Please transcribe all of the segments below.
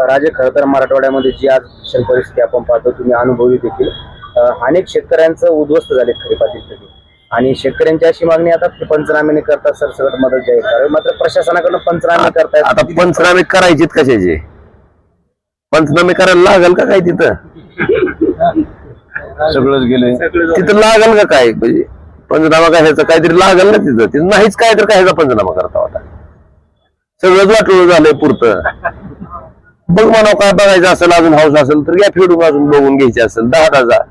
राजे, खरं तर मराठवाड्यामध्ये जी आज भीषण परिस्थिती आपण पाहतो, तुम्ही अनुभवी देखील, अनेक शेतकऱ्यांचं उद्ध्वस्त झाले खरीपातील पिके आणि शेतकऱ्यांची अशी मागणी आता पंचनामे करतात, सरसकट मदत जाहीर करावी, मात्र प्रशासनाकडून पंचनामे करतायत. आता पंचनामे करायचेत कशाचे? पंचनामे करायला लागल का काय तिथं? सगळंच गेले तिथं लागल का काय? म्हणजे पंचनामा कशाचा काहीतरी लागल ना तिथं नाहीच. काय तर कशाचा पंचनामा करता होता? सगळंच वाटलं झालंय पुरतं. बघ म्हणाव काय बघायचं असेल, अजून हाऊस असेल तर या फिरून अजून बघून घ्यायची असेल 10,000,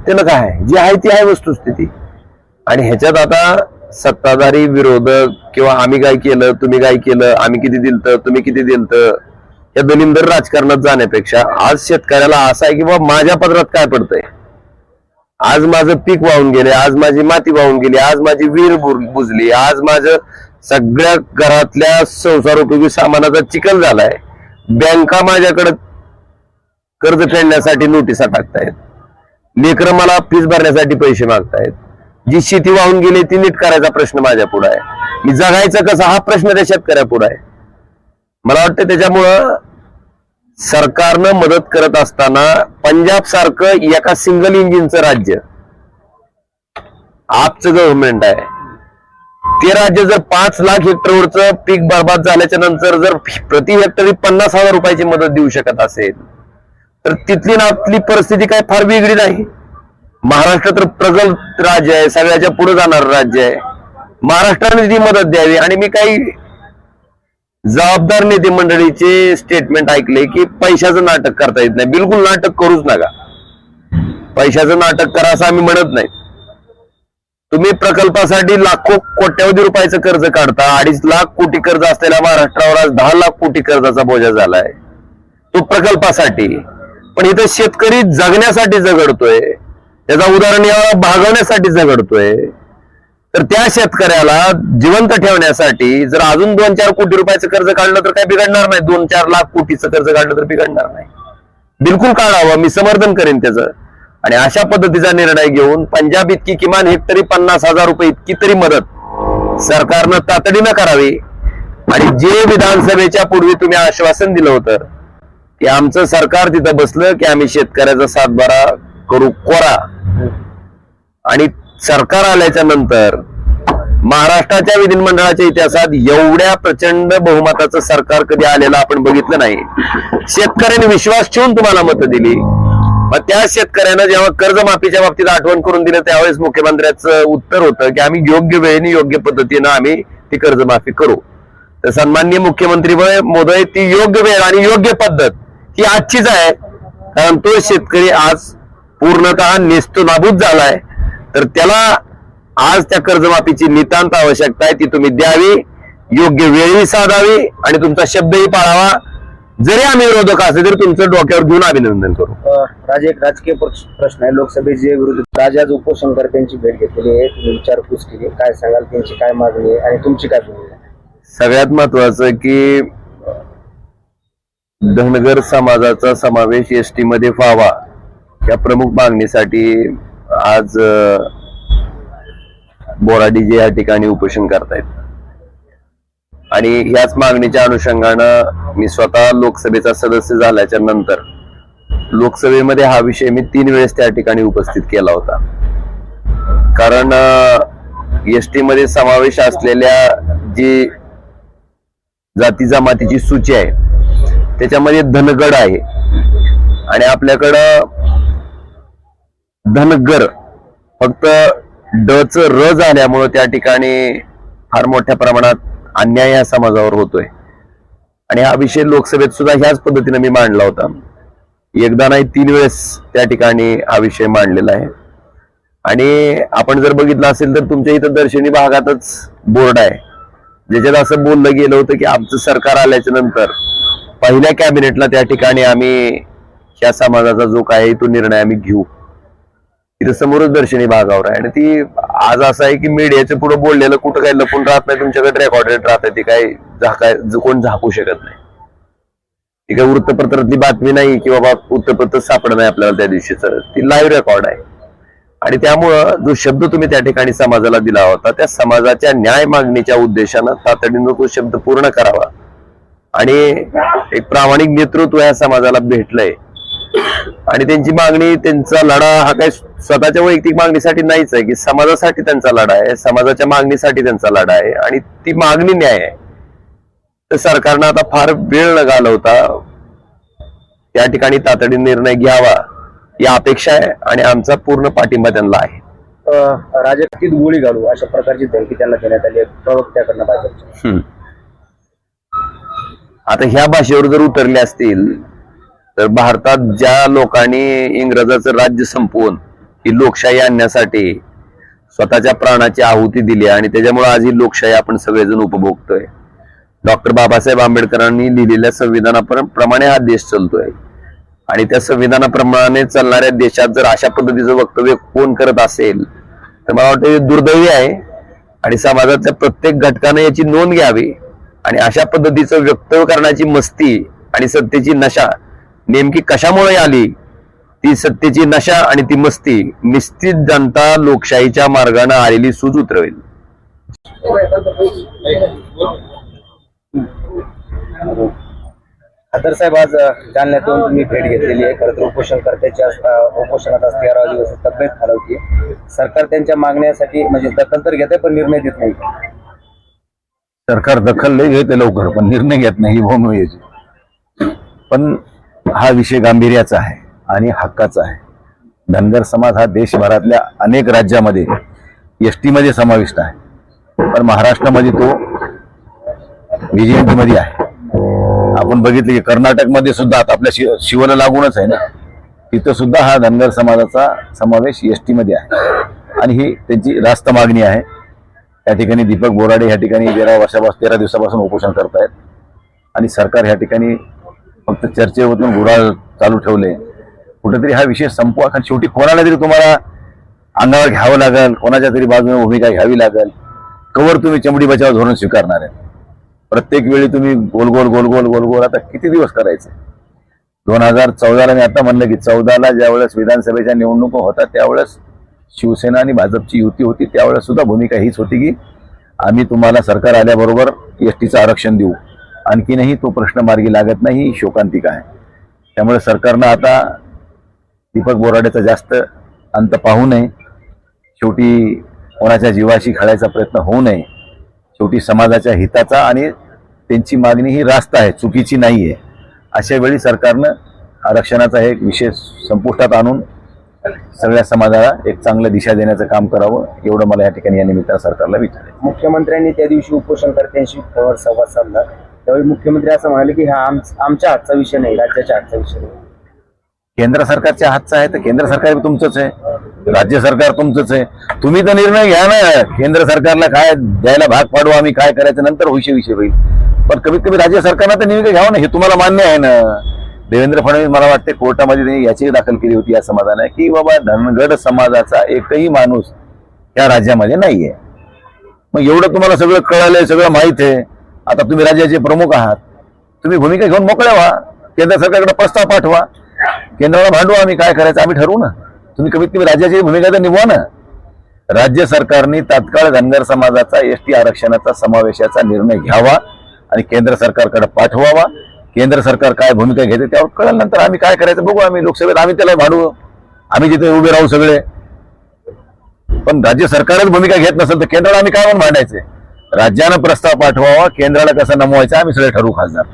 त्याला काय जी आहे ती आहे वस्तुस्थिती. आणि ह्याच्यात आता सत्ताधारी विरोधक किंवा आम्ही काय केलं, तुम्ही काय केलं, आम्ही किती दिलत, तुम्ही किती दिलत, या दलिंदर राजकारणात जाण्यापेक्षा आज शेतकऱ्याला असं आहे की बाबा माझ्या पदरात काय पडतंय, आज माझं पीक वाहून गेले, आज माझी माती वाहून गेली, आज माझी विहीर बुजली, आज माझं सगळ्या घरातल्या संसारोपयोगी सामानाचा चिखल झालाय, बँका माझ्याकडे कर्ज फेडण्यासाठी नोटिसा टाकतायत, लेकरं मला फीस भरण्यासाठी पैसे मागतायत, जी शेती वाहून गेली ती नीट करायचा प्रश्न माझ्या पुढे आहे, मी जगायचं कसं हा प्रश्न त्या शेतकऱ्या पुढे आहे. मला वाटतं त्याच्यामुळं सरकारनं मदत करत असताना पंजाब सारखं एका सिंगल इंजिनचं राज्य, आपचं गव्हर्नमेंट आहे, ते राज्य जर 5 लाख हेक्टरवरचं पीक बर्बाद झाल्याच्या नंतर जर प्रति हेक्टरी 50,000 रुपयाची मदत देऊ शकत असेल तर तिथली ना आपली परिस्थिती काय फार वेगळी नाही. महाराष्ट्र तर प्रगत राज्य आहे, सगळ्याच्या पुढे जाणार राज्य आहे. महाराष्ट्राने ती मदत द्यावी. आणि मी काही जबाबदार नेते मंडळीचे स्टेटमेंट ऐकले की पैशाचं नाटक करता येत नाही. बिलकुल नाटक करूच नका. पैशाचं नाटक करा असं आम्ही म्हणत नाही. तुम्ही प्रकल्पासाठी लाखो कोट्यावधी रुपयाचं कर्ज काढता. 2.5 लाख कोटी कर्ज असलेल्या महाराष्ट्रावर आज 10 लाख कोटी कर्जाचा बोजा झालाय, तो प्रकल्पासाठी. पण इथं शेतकरी जगण्यासाठी झगडतोय, त्याचा उदरनिर्वाह भागवण्यासाठी झगडतोय. तर त्या शेतकऱ्याला जिवंत ठेवण्यासाठी जर अजून 2-4 कोटी रुपयाचं कर्ज काढलं तर काय बिघडणार नाही. 2-4 लाख कोटीचं कर्ज काढलं तर बिघडणार नाही. बिलकुल काढावं, मी समर्थन करेन त्याचं. आणि अशा पद्धतीचा निर्णय घेऊन पंजाब इतकी किमान हेक्टरी 50,000 रुपये इतकी तरी मदत सरकारनं तातडीनं करावी. आणि जे विधानसभेच्या पूर्वी तुम्ही आश्वासन दिलं होतं की आमचं सरकार तिथं बसलं की आम्ही शेतकऱ्याचा सातबारा करू कोरा, आणि सरकार आल्याच्या नंतर महाराष्ट्राच्या विधिमंडळाच्या इतिहासात एवढ्या प्रचंड बहुमताचं सरकार कधी आलेलं आपण बघितलं नाही. शेतकऱ्यांनी विश्वास ठेवून तुम्हाला मतं दिली. मग त्या शेतकऱ्यांना जेव्हा कर्जमाफीच्या बाबतीत आठवण करून दिलं त्यावेळेस मुख्यमंत्र्यांचं उत्तर होतं की आम्ही योग्य वेळेने योग्य पद्धतीनं आम्ही ती कर्जमाफी करू. तर सन्माननीय मुख्यमंत्री महोदय, ती योग्य वेळ आणि योग्य पद्धत ही आजचीच आहे. कारण तो शेतकरी आज पूर्णतः नेस्तनाबूत झालाय. तर त्याला आज त्या कर्जमाफीची नितांत आवश्यकता आहे. ती तुम्ही द्यावी, योग्य वेळही साधावी आणि तुमचा शब्दही पाळावा. जरी आम्ही विरोधक असेल तरी तुमचं डोक्यावर घेऊन अभिनंदन करू. राजे, एक राजकीय प्रश्न आहे. लोकसभेचे विरोधी राजे आज उपोषणकर्त्यांची भेट घेतलेली आहे, तुम्ही विचारपूस केली, काय सांगाल, त्यांची काय मागणी आहे आणि तुमची काय भूमिका आहे? सगळ्यात महत्वाचं की धनगर समाजाचा समावेश एसटी मध्ये व्हावा या प्रमुख मागणीसाठी आज बोराडीजे या ठिकाणी उपोषण करतायत. आणि याच मागणीच्या अनुषंगानं मी स्वतः लोकसभेचा सदस्य झाल्याच्या नंतर लोकसभेमध्ये हा विषय मी 3 वेळेस त्या ठिकाणी उपस्थित केला होता. कारण एसटी मध्ये समावेश असलेल्या जी जाती जमातीची सूची आहे त्याच्यामध्ये धनगड आहे आणि आपल्याकडं धनगर फक्त डच र झाल्यामुळं त्या ठिकाणी फार मोठ्या प्रमाणात अन्याय या समाजावर होतोय. आणि हा विषय लोकसभेत सुद्धा ह्याच पद्धतीने मी मांडला होता. एकदा नाही 3 वेळेस त्या ठिकाणी हा विषय मांडलेला आहे. आणि आपण जर बघितलं असेल तर तुमच्या इथं दर्शनी भागातच बोर्ड आहे ज्याच्यात असं बोललं गेलं होतं की आमचं सरकार आल्याच्या नंतर पहिल्या कॅबिनेटला त्या ठिकाणी आम्ही ह्या समाजाचा जो काय तो निर्णय आम्ही घेऊ. तिथं समोरच दर्शनी भागावर आहे. आणि ती आज असं आहे की मीडियाच्या पुढे बोललेलं कुठं काही लपून राहत नाही, तुमच्याकडे रेकॉर्डेड राहत. ती काय कोण झाकू शकत नाही. ती काही वृत्तपत्रातली बातमी नाही की बाबा वृत्तपत्र सापडत नाही आपल्याला त्या दिवशीच, ती लाईव्ह रेकॉर्ड आहे. आणि त्यामुळं जो शब्द तुम्ही त्या ठिकाणी समाजाला दिला होता त्या समाजाच्या न्याय मागणीच्या उद्देशानं तातडीनं तो शब्द पूर्ण करावा. आणि एक प्रामाणिक नेतृत्व या समाजाला भेटलंय. आणि त्यांची मागणी, त्यांचा लढा हा काही स्वतःच्या वैयक्तिक मागणीसाठी नाहीच आहे की समाजासाठी त्यांचा लढा आहे, समाजाच्या मागणीसाठी त्यांचा लढा आहे. आणि ती मागणी न्याय आहे. तर सरकारनं आता फार वेळ न घालवता त्या ठिकाणी तातडीने निर्णय घ्यावा ही अपेक्षा आहे आणि आमचा पूर्ण पाठिंबा त्यांना आहे. राजकीय गोळी घालू अशा प्रकारची धमकी त्यांना देण्यात आली आहे प्रवक्त्याकडनं भाजपच्या. आता ह्या भाषेवर जर उतरले असतील तर भारतात ज्या लोकांनी इंग्रजाचं राज्य संपवून ही लोकशाही आणण्यासाठी स्वतःच्या प्राणाची आहुती दिली आणि त्याच्यामुळे आज ही लोकशाही आपण सगळेजण उपभोगतोय. डॉक्टर बाबासाहेब आंबेडकरांनी लिहिलेल्या संविधानाप्रमाणे हा देश चालतोय. आणि त्या संविधानाप्रमाणे चालणाऱ्या देशात जर अशा पद्धतीचं वक्तव्य कोण करत असेल तर मला वाटतं हे दुर्दैवी आहे. आणि समाजाच्या प्रत्येक घटकाने याची नोंद घ्यावी. आणि अशा पद्धतीचं वक्तव्य करण्याची मस्ती आणि सत्तेची नशा नेमकी कशामुळे आली, ती सत्तेची नशा आणि ती मस्ती निश्चित जनता लोकशाहीच्या मार्गाने आलेली सूज उतरवेल. खासदार साहेब, आज जालन्यातून तुम्ही भेट घेतलेली आहे. खरं तर उपोषणकर्त्याच्या उपोषणात आज 13 दिवस तब्येत खालावती. सरकार त्यांच्या मागण्यासाठी म्हणजे दखल तर घेते पण निर्णय देत नाही. सरकार दखल नाही घेते लवकर पण निर्णय घेत नाही, ही भूमी याची. पण हा विषय गांभीर्याचा आहे आणि हक्काचा आहे. धनगर समाज हा देशभरातल्या अनेक राज्यामध्ये एसटी मध्ये समाविष्ट आहे, पण महाराष्ट्रामध्ये तो व्हीजीएमटी मध्ये आहे. आपण बघितले की कर्नाटकमध्ये सुद्धा आता आपल्या शिवला लागूनच आहे ना, तिथं सुद्धा हा धनगर समाजाचा समावेश एसटी मध्ये आहे. आणि ही त्यांची रास्त मागणी आहे. त्या ठिकाणी दीपक बोराडे ह्या ठिकाणी 13 दिवसापासून उपोषण करतायत. आणि सरकार ह्या ठिकाणी फक्त चर्चेवरून गुराळ चालू ठेवले. कुठेतरी हा विषय संपवा, कारण शेवटी कोणाला तरी तुम्हाला अंगावर घ्यावं लागेल, कोणाच्या तरी बाजूने भूमिका घ्यावी लागेल. कवर तुम्ही चमडी बचाव धोरण स्वीकारणार आहे. प्रत्येक वेळी तुम्ही गोल गोल गोल गोल गोल गोल आता किती दिवस करायचे. 2014ला मी आता म्हणलं की 14ला ज्यावेळेस विधानसभेच्या निवडणुका होता त्यावेळेस शिवसेना आणि भाजपची युती होती, त्यावेळेस सुद्धा भूमिका हीच होती की आम्ही तुम्हाला सरकार आल्याबरोबर एसटीचं आरक्षण देऊ. आणखीनही तो प्रश्न मार्गी लागत नाही, ही शोकांतिका आहे. त्यामुळे सरकारनं आता दीपक बोराडेचा जास्त अंत पाहू नये. शेवटी कोणाच्या जीवाशी खेळायचा प्रयत्न होऊ नये. शेवटी समाजाच्या हिताचा आणि त्यांची मागणी ही रास्त आहे, चुकीची नाही आहे. अशा वेळी सरकारनं आरक्षणाचा एक विषय संपुष्टात आणून सगळ्या समाजाला एक चांगलं दिशा देण्याचं काम करावं, एवढं मला या ठिकाणी या निमित्तानं सरकारला विचारायचं. मुख्यमंत्र्यांनी त्या दिवशी उपोषणकर्त्यांशी फोनवर संवाद साधला. त्यावेळी मुख्यमंत्री असं म्हणाले की हा आमच्या हातचा विषय नाही, राज्याच्या हातचा विषय नाही. केंद्र सरकारच्या हातचा आहे तर केंद्र सरकार तुमचंच आहे, राज्य सरकार तुमचंच आहे. तुम्ही तर निर्णय घ्या ना. केंद्र सरकारला काय द्यायला भाग पाडू आम्ही, काय करायचं नंतर विषय होईल. पण कमीत कमी राज्य सरकारनं तर निर्णय घ्यावा ना, हे तुम्हाला मान्य आहे ना. देवेंद्र फडणवीस मला वाटते कोर्टामध्ये त्यांनी याची दाखल केली होती या समाजाने की बाबा धनगड समाजाचा एकही माणूस या राज्यामध्ये नाहीये. मग एवढं तुम्हाला सगळं कळालंय, सगळं माहित आहे. आता तुम्ही राज्याचे प्रमुख आहात, तुम्ही भूमिका घेऊन मोकळ्या व्हा. केंद्र सरकारकडे प्रस्ताव पाठवा, केंद्राला भांडवा, आम्ही काय करायचं आम्ही ठरवू ना. तुम्ही कमीत कमी राज्याची भूमिका तर निभवा ना. राज्य सरकारने तात्काळ धनगर समाजाचा एसटी आरक्षणाचा समावेशाचा निर्णय घ्यावा आणि केंद्र सरकारकडे पाठवावा. केंद्र सरकार काय भूमिका घेते त्यावर कळलं, नंतर आम्ही काय करायचं बघू. आम्ही लोकसभेत आम्ही त्याला भांडू, आम्ही जिथे उभे राहू सगळे. पण राज्य सरकारच भूमिका घेत नसेल तर केंद्राला आम्ही काय म्हणून भांडायचे. राज्यानं प्रस्ताव पाठवावा, केंद्राला कसं नमवायचं आम्ही सगळे ठरवू खासदार.